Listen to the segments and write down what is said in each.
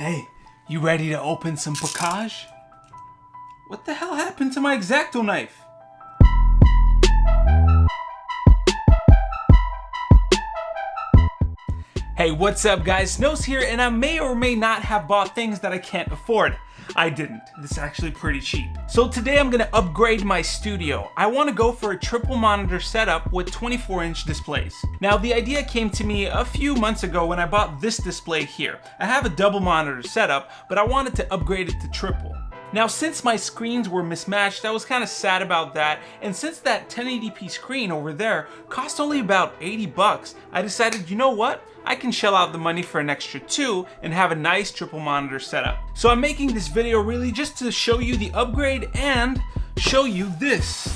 Hey, you ready to open some package? What the hell happened to my X-Acto knife? Hey, what's up guys? Snows here, and I may or may not have bought things that I can't afford. I didn't. This is actually pretty cheap. So today I'm gonna upgrade my studio. I wanna go for a triple monitor setup with 24-inch displays. Now the idea came to me a few months ago when I bought this display here. I have a double monitor setup, but I wanted to upgrade it to triple. Now since my screens were mismatched, I was kind of sad about that, and since that 1080p screen over there cost only about 80 bucks, I decided, you know what? I can shell out the money for an extra 2 and have a nice triple monitor setup. So I'm making this video really just to show you the upgrade and show you this.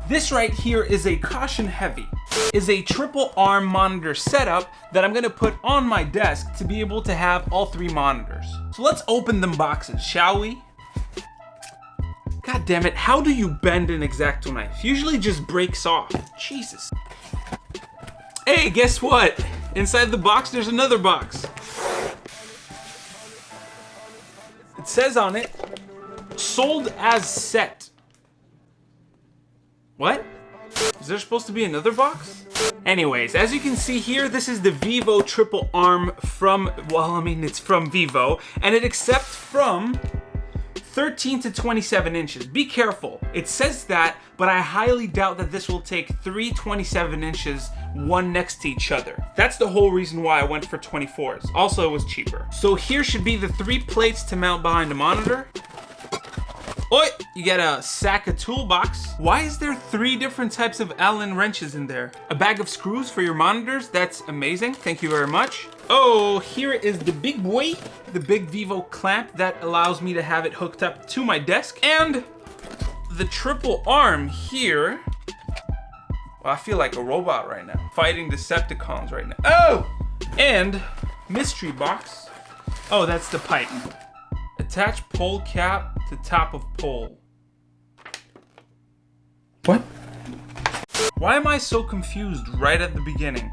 This right here is a caution heavy. Is a triple arm monitor setup that I'm gonna put on my desk to be able to have all 3 monitors. So let's open them boxes, shall we? God damn it, how do you bend an X-Acto knife? Usually just breaks off. Jesus. Hey, guess what? Inside the box, there's another box. It says on it, sold as set. What? Is there supposed to be another box? Anyways, as you can see here, this is the Vivo Triple Arm from, well, I mean, it's from Vivo, and it accepts from 13 to 27 inches. Be careful. It says that, but I highly doubt that this will take 3 27 inches, one next to each other. That's the whole reason why I went for 24s. Also, it was cheaper. So here should be the 3 plates to mount behind the monitor. Oi! You get a sack of toolbox. Why is there 3 different types of Allen wrenches in there? A bag of screws for your monitors. That's amazing. Thank you very much. Oh, here is the big boy. The big Vivo clamp that allows me to have it hooked up to my desk. And the triple arm here. Well, I feel like a robot right now. Fighting Decepticons right now. Oh! And mystery box. Oh, that's the pipe. Attach pole cap to top of pole. What? Why am I so confused right at the beginning?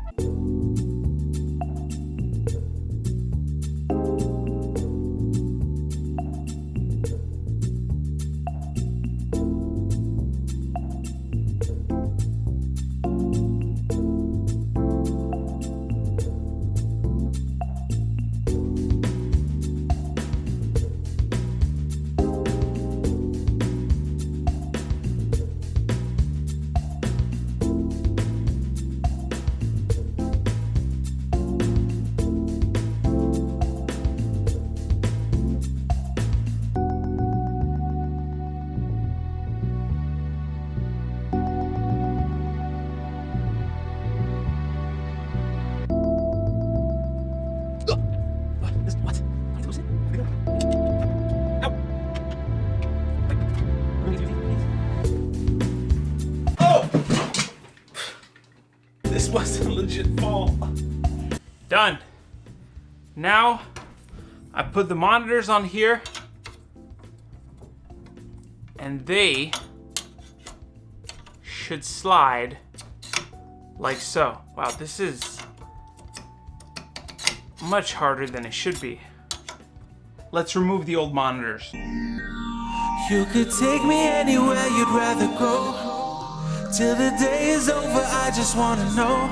This was a legit fall. Done. Now, I put the monitors on here, and they should slide like so. Wow, this is much harder than it should be. Let's remove the old monitors. You could take me anywhere you'd rather go. Till the day is over, I just wanna know.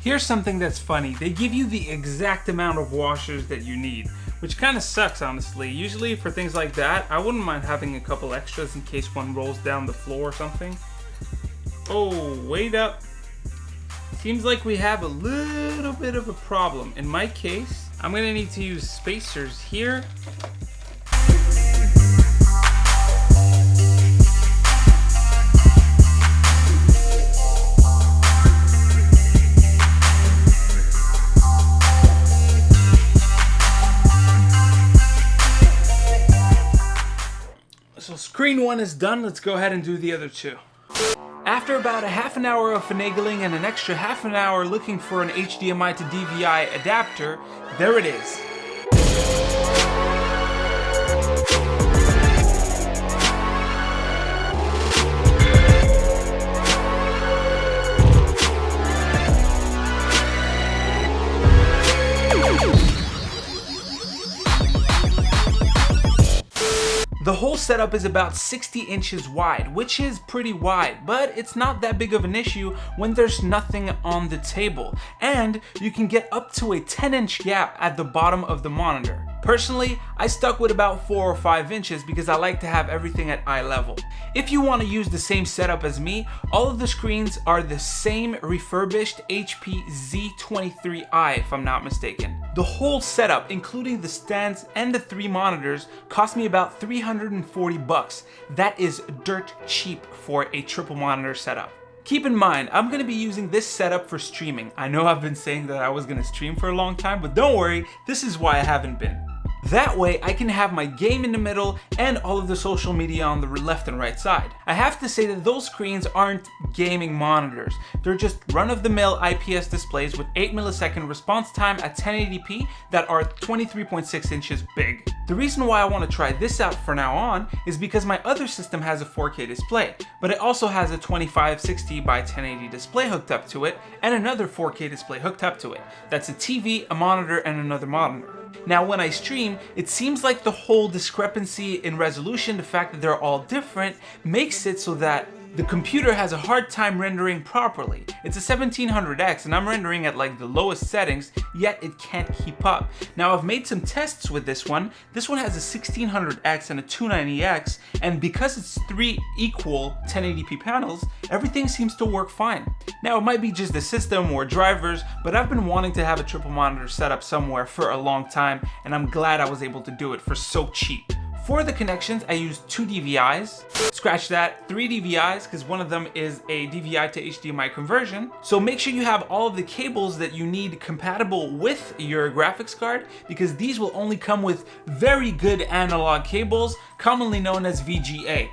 Here's something that's funny. They give you the exact amount of washers that you need, which kind of sucks, honestly. Usually for things like that, I wouldn't mind having a couple extras in case one rolls down the floor or something. Oh, wait up. Seems like we have a little bit of a problem. In my case, I'm gonna need to use spacers here. Screen 1 is done, let's go ahead and do the other two. After about a half an hour of finagling and an extra half an hour looking for an HDMI to DVI adapter, there it is. The whole setup is about 60 inches wide, which is pretty wide, but it's not that big of an issue when there's nothing on the table, and you can get up to a 10-inch gap at the bottom of the monitor. Personally, I stuck with about 4 or 5 inches because I like to have everything at eye level. If you want to use the same setup as me, all of the screens are the same refurbished HP Z23i if I'm not mistaken. The whole setup, including the stands and the 3 monitors, cost me about $340. That is dirt cheap for a triple monitor setup. Keep in mind, I'm going to be using this setup for streaming. I know I've been saying that I was going to stream for a long time, but don't worry, this is why I haven't been. That way, I can have my game in the middle and all of the social media on the left and right side. I have to say that those screens aren't gaming monitors. They're just run-of-the-mill IPS displays with 8 millisecond response time at 1080p that are 23.6 inches big. The reason why I want to try this out from now on is because my other system has a 4K display, but it also has a 2560 by 1080 display hooked up to it and another 4K display hooked up to it. That's a TV, a monitor, and another monitor. Now when I stream, it seems like the whole discrepancy in resolution, the fact that they're all different, makes it so that the computer has a hard time rendering properly. It's a 1700X and I'm rendering at like the lowest settings, yet it can't keep up. Now I've made some tests with this one. This one has a 1600X and a 290X, and because it's 3 equal 1080p panels, everything seems to work fine. Now it might be just the system or drivers, but I've been wanting to have a triple monitor setup somewhere for a long time, and I'm glad I was able to do it for so cheap. For the connections, I used 2 DVIs, scratch that, 3 DVIs, because one of them is a DVI to HDMI conversion. So make sure you have all of the cables that you need compatible with your graphics card, because these will only come with very good analog cables, commonly known as VGA.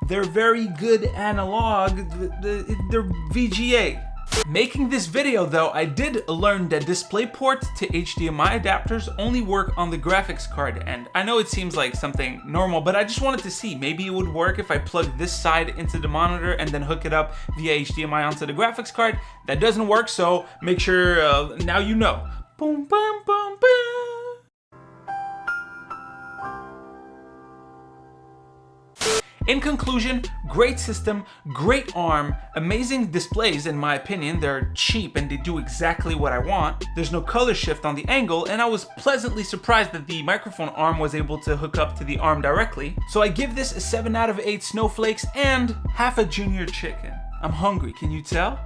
They're very good analog, they're VGA. Making this video though, I did learn that DisplayPort to HDMI adapters only work on the graphics card end. I know it seems like something normal, but I just wanted to see, maybe it would work if I plug this side into the monitor and then hook it up via HDMI onto the graphics card. That doesn't work, so make sure now you know. Boom, boom, boom, boom. In conclusion, great system, great ARM, amazing displays in my opinion. They're cheap and they do exactly what I want. There's no color shift on the angle, and I was pleasantly surprised that the microphone arm was able to hook up to the arm directly. So I give this a 7 out of 8 snowflakes and half a junior chicken. I'm hungry, can you tell?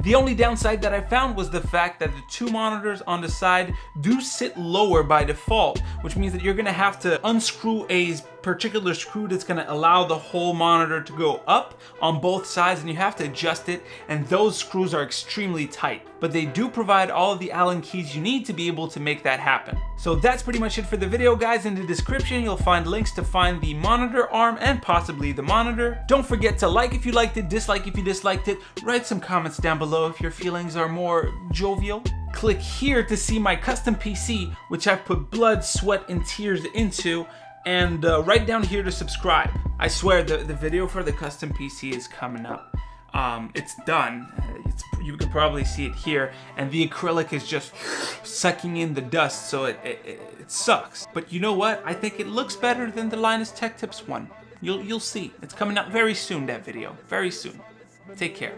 The only downside that I found was the fact that the 2 monitors on the side do sit lower by default, which means that you're gonna have to unscrew a particular screw that's gonna allow the whole monitor to go up on both sides, and you have to adjust it, and those screws are extremely tight. But they do provide all of the Allen keys you need to be able to make that happen. So that's pretty much it for the video, guys. In the description, you'll find links to find the monitor arm and possibly the monitor. Don't forget to like if you liked it, dislike if you disliked it, write some comments down below if your feelings are more jovial. Click here to see my custom PC, which I've put blood, sweat, and tears into, and right down here to subscribe. I swear the video for the custom PC is coming up. It's done. You can probably see it here, and the acrylic is just sucking in the dust, so it sucks. But you know what? I think it looks better than the Linus Tech Tips one. You'll see. It's coming out very soon, that video. Very soon. Take care.